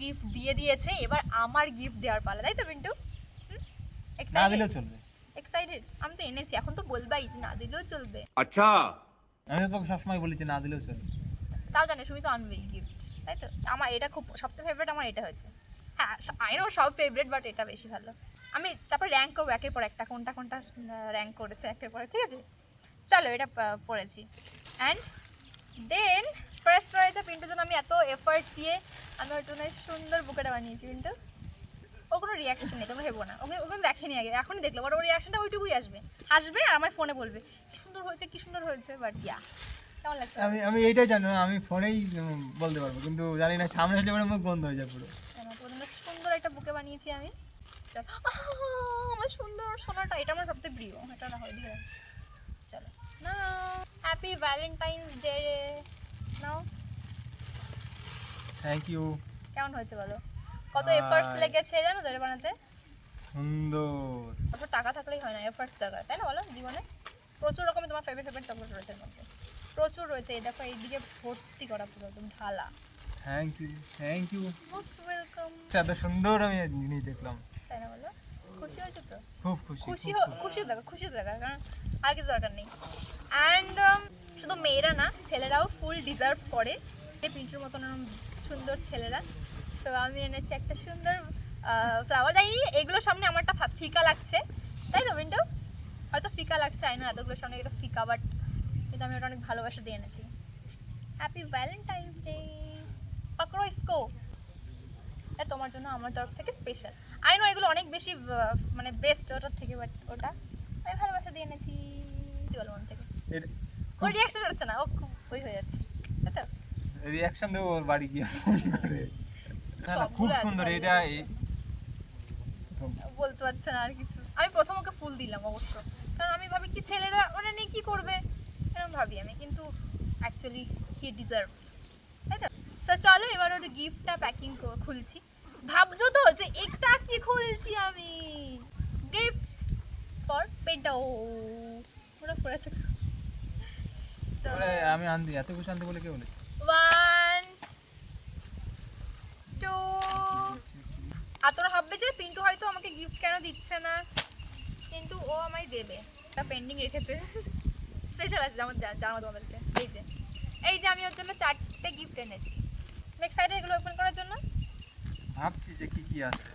Gift দিয়ে দিয়েছে, এবার আমার গিফট দেওয়ার পালা, তাই তো পিন্টু? না দিলেও চলবে। এক্সাইটেড? আমি তো এনেছি, এখন তো বলবাই যে না দিলেও চলবে। আচ্ছা, আমি তো তোকে সবসময় বলেছি না দিলেও চলবে। তাও জানিস তুমি তো আনবেই গিফট, তাই তো? আমার এটা খুব সবথেকে ফেভারিট, আমার এটা হয়েছে। হ্যাঁ আই নো সব ফেভারিট, বাট এটা বেশি ভালো। আমি তারপর র্যাঙ্ক করবো একের পর একটা, কোনটা কোনটা র্যাঙ্ক করেছে একের পর, ঠিক আছে? চলো এটা পড়েছি। অ্যান্ড দেন ফার্স্ট রয়েছে পিন্টুর জন্য আমি এত এফার্ট দিয়ে আমি ওর জন্য সুন্দর বুকেটা বানিয়েছি। পিন্টু ও কোনো রিয়াকশন নেই, তোমরা ভেবো না, ওকে ওকে দেখেনি আগে, এখনই দেখলো, বাট ওর রিয়াকশনটা ওইটুকুই আসবে, আসবে আর আমার ফোনে বলবে কি সুন্দর হয়েছে কি সুন্দর হয়েছে। বাট ইয়া, কেমন লাগছে? আমি এইটাই জানি, আমি ফোনেই বলতে পারবো, কিন্তু জানি না সামনে এলে পরে মুখ বন্ধ হয়ে যায় পুরো। তোর জন্য সুন্দর একটা বুকে বানিয়েছি আমি। চল আমার সুন্দর সোনাটা, এটা আমার সবথেকে প্রিয়, এটা না হয় দিয়ে রাখ। চলো না, হ্যাপি ভ্যালেন্টাইন্স ডে নাও। Thank you. কেমন হয়েছে বলো? কত এফার্টস লেগেছে জানো তো এটা বানাতে? সুন্দর। অত টাকা থাকলেই হয় না, এফার্টস দরকার, তাই না বলো? জীবনে প্রচুর রকমের তোমার ফেভারিট ফেভারিট চকলেট রয়েছে এর মধ্যে, প্রচুর রয়েছে। এই দেখো এইদিকে ভর্তি করা পুরো একদম ঢালা। Thank you, thank you. Most welcome. এত সুন্দর আমি জিনিস দেখলাম, তাই না বলো? খুশি হয়েছো তো? খুব খুশি। খুশি খুশি থাকা, খুশি থাকা, কারণ আর কিছু দরকার নেই। অ্যান্ড শুধু মেয়েরা না, ছেলেরাও ফুল ডিজার্ভ করে যে পিন্টুর মতন এরকম সুন্দর ছেলেরা। তো আমি এনেছি একটা সুন্দর ফ্লাওয়ার। জানি এগুলোর সামনে আমারটা ফিকা লাগছে, তাই তো পিন্টু? হয়তো ফিকা লাগছে, আই না এতগুলোর সামনে এটা ফিকা, বাট কিন্তু আমি ওটা অনেক ভালোবাসা দিয়ে এনেছি। হ্যাপি ভ্যালেন্টাইন্স ডে, পাকড়ো ইসকো। এটা তোমার জন্য আমার তরফ থেকে স্পেশাল। আই নো এগুলো অনেক বেশি মানে বেস্ট ওটার থেকে, বাট ওটা আমি ভালোবাসা দিয়ে এনেছি। কি বলো মন থেকে? ওর রিয়াকশন হচ্ছে না, ও খুব ওই হয়ে যাচ্ছে, তাই তো? রিঅ্যাকশন দেবো ওর বাড়ি গিয়ে ফোন করে। না না, খুব সবগুলো এত সুন্দর ভালো এটা। বলতে পারছে না আর কিছু। আমি প্রথম ওকে ফুল দিলাম অবশ্য, কারণ আমি ভাবি কি ছেলেরা ওরা নিয়ে কি করবে এরকম ভাবি আমি, কিন্তু অ্যাকচুয়ালি হি ডিজার্ভ, তাই তো? তো চলো এবার ওর গিফটটা প্যাকিং খুলছি। ভাবছো তো যে এটা কি খুলছি আমি? গিফটস ফর পেডো। ওরা পড়েছে তো। আমি আনতে এত কিছু আনতে বলে কে বলেছে? 1 2। আর তোরা ভাববে যে পিন্টু হয়তো আমাকে গিফট কেন দিচ্ছে না, কিন্তু ও আমায় দেবে। এটা পেন্ডিং রেখেছে, স্পেশাল আছে আমার জানাবো তোমাদেরকে। এই যে আমি ওর জন্য 4টে গিফট এনেছি। তুমি এক্সাইটেড এগুলো ওপেন করার জন্য? ভাবছি যে কি কি আছে।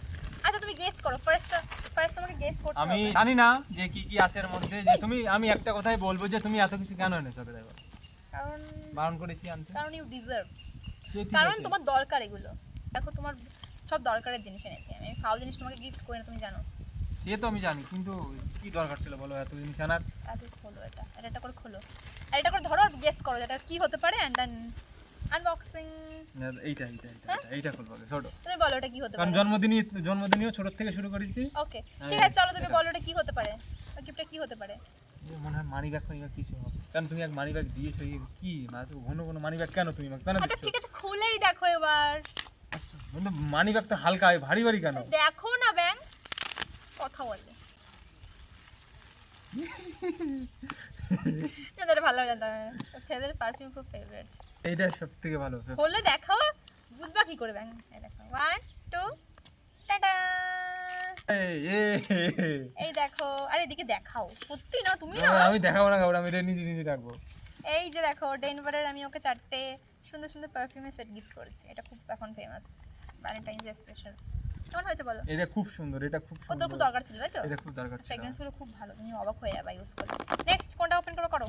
আচ্ছা তুমি গেস করো, ফার্স্ট তোমাকে গেস করতে হবে। আমি জানি না যে কি কি আছে এর মধ্যে, যে তুমি, আমি একটা কথাই বলবো যে তুমি এত কিছু কেন এনেছো? দেখো কারণ বারণ করেছি আনতে। কারণ ইউ ডিজার্ভ, সে ঠিক কারণ আছে। তোমার দরকার এগুলো। দেখো তোমার সব দরকারের জিনিস এনেছি আমি, ফাও জিনিস তোমাকে গিফট করি না, তুমি জানো। সে তো আমি জানি, কিন্তু কি দরকার ছিল বলো এত জিনিস আনার? আগে খোলো এটা, এটা করে খোলো, আর এটা করে ধরো, গেস করো এটা কি হতে পারে, অ্যান্ড দেন আনবক্সিং। এইটা এইটা খুলবো আগে, ছোট। তুমি বলো এটা কি হতে কারণ পারে। জন্মদিনও ছোট থেকে শুরু করেছি। ওকে ঠিক আছে, চলো তুমি বলো এটা কি হতে পারে, গিফটটা কি হতে পারে। মনে হয় মানি ব্যাগ কিছু হবে, কারণ তুমি এক মানি ব্যাগ দিয়েছো। কি মানে ঘন ঘন মানি ব্যাগ কেন তুমি আমাকে কেন আচ্ছা দিচ্ছ? ঠিক আছে, খুলেই দেখো এবার। কিন্তু মানি ব্যাগ তো হালকা, ভারী ভারী কেন? দেখো না ব্যাং, কথা বলে এদের ভালো জানতে হবে, ছেলেদের পারফিউম খুব ফেভারিট। এইটা সব থেকে ভালো। খুলে দেখো, বুঝবা কি করে ব্যাং। এই দেখো 1 2 টাটা। এই দেখো, আর এদিকে দেখাও, সত্যি না তুমি না? আমি দেখাবো না কাউকে, আমি এটা নিজে নিজে রাখবো। এই যে দেখো ডেনভারের আমি ওকে 4টে সুন্দর সুন্দর পারফিউমের সেট গিফট করেছি। এটা খুব এখন ফেমাস, ভ্যালেন্টাইন্স ডে স্পেশাল। কেমন হয়েছে বলো? এটা খুব সুন্দর, এটা খুব ওদের খুব সুন্দর। দরকার ছিল, তাই তো? এটা খুব দরকার ছিল। ফ্রেগ্রেন্সগুলো খুব ভালো, তুমি অবাক হয়ে যাবে ইউজ করে। নেক্সট কোনটা ওপেন করো? করো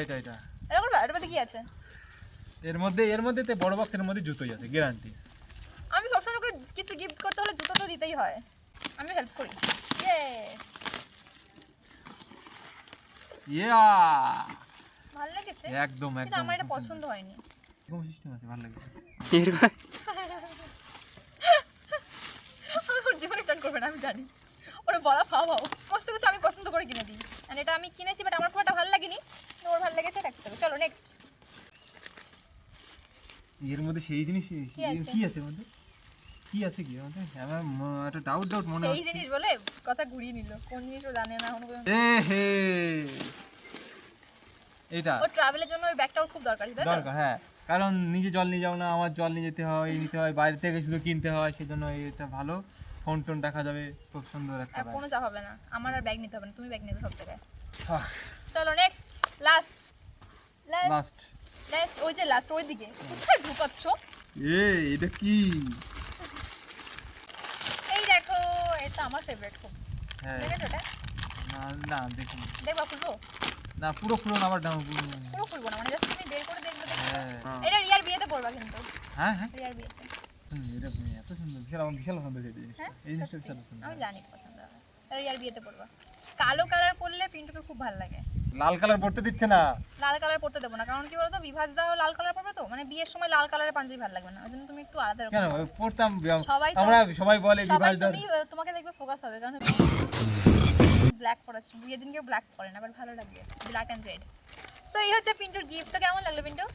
এটা এটা এটা করবা। এটার মধ্যে কি আছে? এর মধ্যে তো বড় বক্সের মধ্যে জুতোই আছে, গ্যারান্টি। আমি সবসময় ওকে কিছু গিফট করতে হলে জুতো তো দিতেই হয়, আমি হেল্প করি। ইয়া ভালো লেগেছে একদম কিন্তু একদম। আমার এটা পছন্দ হয়নি। এরকম সিস্টেম আছে, ভালো লাগে। আমি ওর জীবনে প্ল্যান করবে না, আমি জানি। ওর বলা খাওয়াও মস্ত কিছু আমি পছন্দ করে কিনে দিই, আর এটা আমি কিনেছি, বাট আমার খুব একটা ভালো লাগেনি, ওর ভালো লেগেছে, রাখতে হবে। চলো নেক্সট। এর মধ্যে সেই জিনিস আছে? কি আছে এর মধ্যে? কি আছে কি এর মধ্যে? আমার একটা ডাউট মনে সেই হচ্ছে। জিনিস বলে কথা ঘুরিয়ে নিল, কোন জিনিস ও জানে না এখনো পর্যন্ত। এ হে, এটা ও ট্রাভেলের জন্য ওই ব্যাগটা ওর খুব দরকার, তাই তো? দরকার, হ্যাঁ। কারণ নিজে জল নিয়ে যাও না, আমার জল নিয়ে যেতে হয়, নিতে হয়, বাইরে থেকে শুধু কিনতে হয়, সেজন্য এটা ভালো। ফোন টোন রাখা যাবে, খুব সুন্দর একটা আর কোনো চাপ হবে না, আমার আর ব্যাগ নিতে হবে না, তুমি ব্যাগ নেবে সব জায়গায়। ব্যাগ। চলো নেক্সট, লাস্ট লাস্ট লাস্ট ওই যে লাস্ট ওইদিকে কোথায় ঢুকাচ্ছ? এটা কি? এই দেখো, এটা আমার ফেভারিট খুব। হ্যাঁ, দেখেছো এটা? না না দেখুন, দেখবা খুলবো? না পুরো খুলো না, আবার ডাউন পুরো খুলবো না, মানে জাস্ট তুমি বের করে দেখবে তো। হ্যাঁ এটা রিয়ার বিয়েতে পড়বা কিন্তু, হ্যাঁ হ্যাঁ, রিয়ার বিয়েতে। এটা এত সুন্দর, বিশাল, আমার বিশাল পছন্দ হয়েছে এই জিনিসটা। হ্যাঁ, এই জিনিসটা বিশাল পছন্দ। আমি জানি পছন্দ হবে, এটা রিয়ার বিয়েতে পড়বা। কালো কালার পরলে পিন্টুকে খুব ভালো লাগে। লাল কালার পড়তে দিচ্ছে না। লাল কালার পরতে দেবো না, কারণ কি বলতো, বিভাস দাও লাল কালার পরবে তো, মানে বিয়ের সময় লাল কালারের পাঞ্জাবি ভালো লাগবে না, ওই জন্য তুমি একটু আলাদা রকম কেন পরো। পড়তাম, সবাই তো- আমরা সবাই বলে সবাই বিভাসদার। তুমি তোমাকে দেখবে ফোকাস হবে, কারণ ব্ল্যাক পরাচ্ছ, বিয়ের দিন কেউ ব্ল্যাক পরে না, বাট ভালো লাগবে ব্ল্যাক এন্ড রেড। সো এই হচ্ছে পিন্টুর গিফটটা, কেমন লাগলো পিন্টু?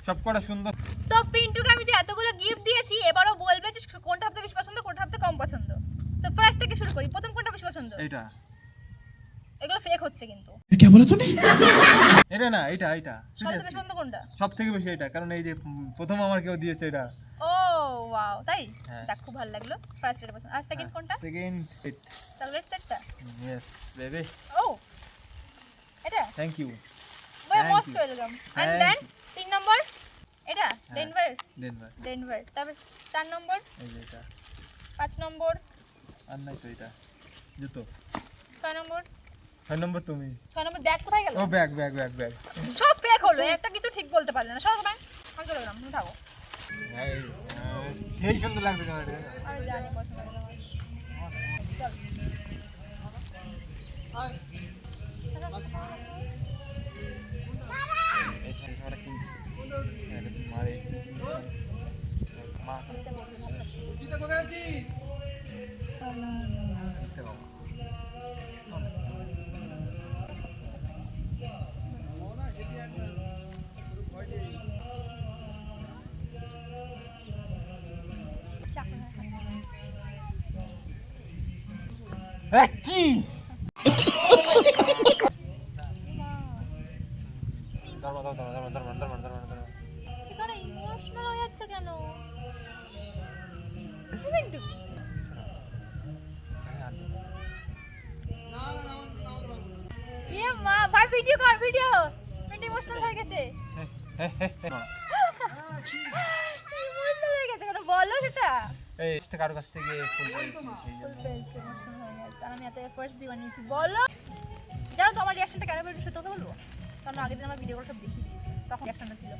সব কটা সুন্দর। সো পিন্টুকে আমি যে এতগুলো গিফট দিয়েছি, এবারও বলবে যে কোনটা সবথেকে বেশি পছন্দ, কোনটা সবথেকে কম পছন্দ। সো ফার্স্ট থেকে শুরু করি, প্রথম কোনটা বেশি পছন্দ? এইটা, এগুলো ফেক হচ্ছে কিন্তু। এটা না, এইটা এইটা সবথেকে বেশি পছন্দ কোনটা? সব থেকে বেশি এটা, কারণ এই যে প্রথম আমার কেউ দিয়েছে এটা। ও ওয়াও, তাই? হ্যাঁ। যাক, খুব ভালো লাগলো। ফার্স্ট এটা পছন্দ। আর সেকেন্ড কোনটা? সেকেন্ড ইট, চকলেট সেটটা। ইয়েস বেবি, ও এটা thank you. Most welcome. And Thank then you. 3 নম্বর এটা ডেনভার। Denver, Denver. তারপর 4 নম্বর, এই যে এটা, 5 নম্বর, আর নাই তো এটা জুতো। 6 নম্বর। 6 নম্বর তুমি। 6 নম্বর ব্যাগ কোথায় গেল? ও ব্যাগ ব্যাগ ব্যাগ ব্যাগ। সব ফেক হলো, একটা কিছু ঠিক বলতে পারলে না। সব ব্যাগ আমি চলে গেলাম, তুমি থাকো। সেই সুন্দর লাগছে কেন এটা? আমি জানি পছন্দ হবে তোমার। চল। এই শাড়ি আমরা কিনছি। এটা তো মারে। মা এটা বলতে ভালো লাগছে। কিতে কোথায় আছিস? কিতে বাবা। কি? এখানে ইমোশনাল হয়ে যাচ্ছে কেন? পিন্টু, এ মা, ভাই ভিডিও কর, ভিডিও। পিন্টু ইমোশনাল হয়ে গেছে। ইমোশনাল হয়ে গেছে কেন বলো সেটা? এই এটা কারো কাছ থেকে ফুল পেয়েছি সেই ফুল জন্য। পেয়েছে, ইমোশনাল হয়ে গেছে। আর আমি এত এফর্টস দিয়ে বানিয়েছি, বলো। জানো তো আমার রিয়াকশনটা কেন বেরোচ্ছে, তোকে বলবো? কারণ আগের দিন আমার ভিডিও কলটা দেখিয়ে দিয়েছি, তখন রিয়াকশনটা ছিল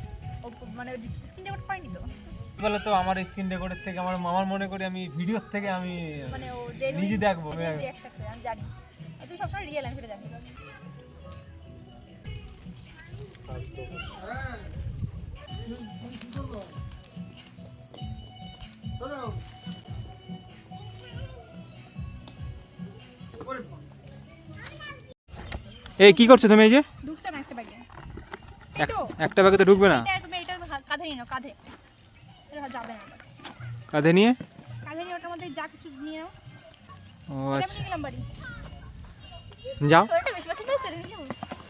ও, মানে স্ক্রিন রেকর্ড পাইনি তো, বলে তো আমার স্ক্রিন রেকর্ডের থেকে আমার মনে করি আমি ভিডিওর থেকে আমি মানে ও নিজে দেখবো। রিয়াকশন আমি জানি, আর তুই সবসময় রিয়েল, আমি সেটা জানি। এই কি করছো তুমি? এই যে ঢুকছে না একটা ব্যাগে, একটা ব্যাগে তো ঢুকবে না। তুমি এটা কাঁধে নিয়ে নাও, কাঁধে। এটা যাবে না আবার। কাঁধে নিয়ে? কাঁধে নিয়ে ওটার মধ্যে যা কিছু নিয়ে নাও। ও আমি আচ্ছা, নিয়ে গেলাম বাড়ি। যাও। তোর এটা বেশি পছন্দ হয়েছে, এটা নিয়ে নাও।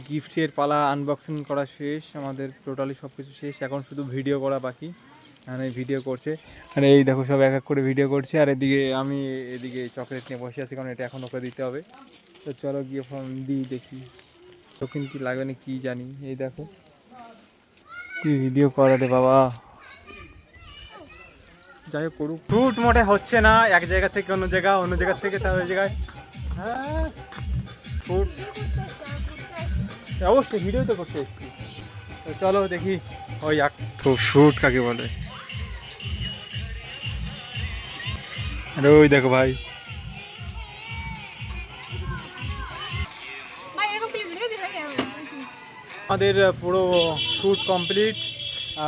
গিফটের পালা আনবক্সিং করা শেষ, আমাদের টোটালি সব কিছু শেষ, এখন শুধু ভিডিও করা বাকি। আর এই ভিডিও করছে, আর এই দেখো সব এক এক করে ভিডিও করছে, আর এদিকে আমি এদিকে চকলেট নিয়ে বসে আছি, কারণ এটা এখন ওকে দিতে হবে। তো চলো গিয়ে ফোন দিই, দেখি তখন কি লাগবে না কি জানি। এই দেখো কি ভিডিও করা রে বাবা। যাই হোক করুক, শুট মোটে হচ্ছে না, এক জায়গা থেকে অন্য জায়গা, অন্য জায়গা থেকে তার ওই জায়গায়। হ্যাঁ শুট অবশ্যই ভিডিও তো করতে এসেছি। তো চলো দেখি ওই এক তো শুট কাকে বলে। আরে ওই দেখো ভাই, ভাই এরকম তুই ভিডিও দিবি নাকি? আমাদের পুরো শ্যুট কমপ্লিট,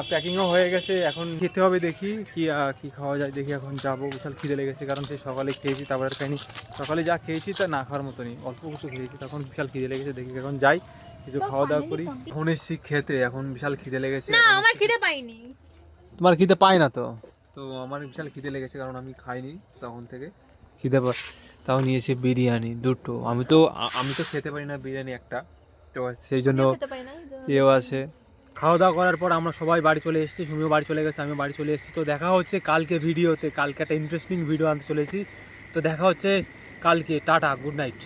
প্যাকিংও হয়ে গেছে, এখন খেতে হবে, দেখি কি কি খাওয়া যায় দেখি। এখন যাবো, বিশাল খিদে লেগেছে, কারণ সেই সকালে খেয়েছি, তারপরে আর খাইনি। সকালে যা খেয়েছি তা না খাওয়ার মতনই, অল্প কিছু খেয়েছি, তখন বিশাল খিদে লেগেছে, দেখি এখন যাই কিছু খাওয়া দাওয়া করি। এখন এসছি খেতে, এখন বিশাল খিদে লেগেছে। না, আমার খিদে পাইনি। তোমার খিদে পায় না তো? তো আমার বিশাল খিদে লেগেছে, কারণ আমি খাইনি তখন থেকে, খিদে পায়। তাও নিয়েছি বিরিয়ানি দুটো। আমি তো খেতে পারি না বিরিয়ানি একটা, তো সেই জন্য খেতে পাই না। এও আছে, খাওয়া দাওয়া করার পর আমরা সবাই বাড়ি চলে এসেছি, সুমিও বাড়ি চলে গেছে, আমিও বাড়ি চলে এসেছি। তো দেখা হচ্ছে কালকে ভিডিওতে, কালকে একটা ইন্টারেস্টিং ভিডিও আনতে চলেছি। তো দেখা হচ্ছে কালকে, টাটা, গুড নাইট।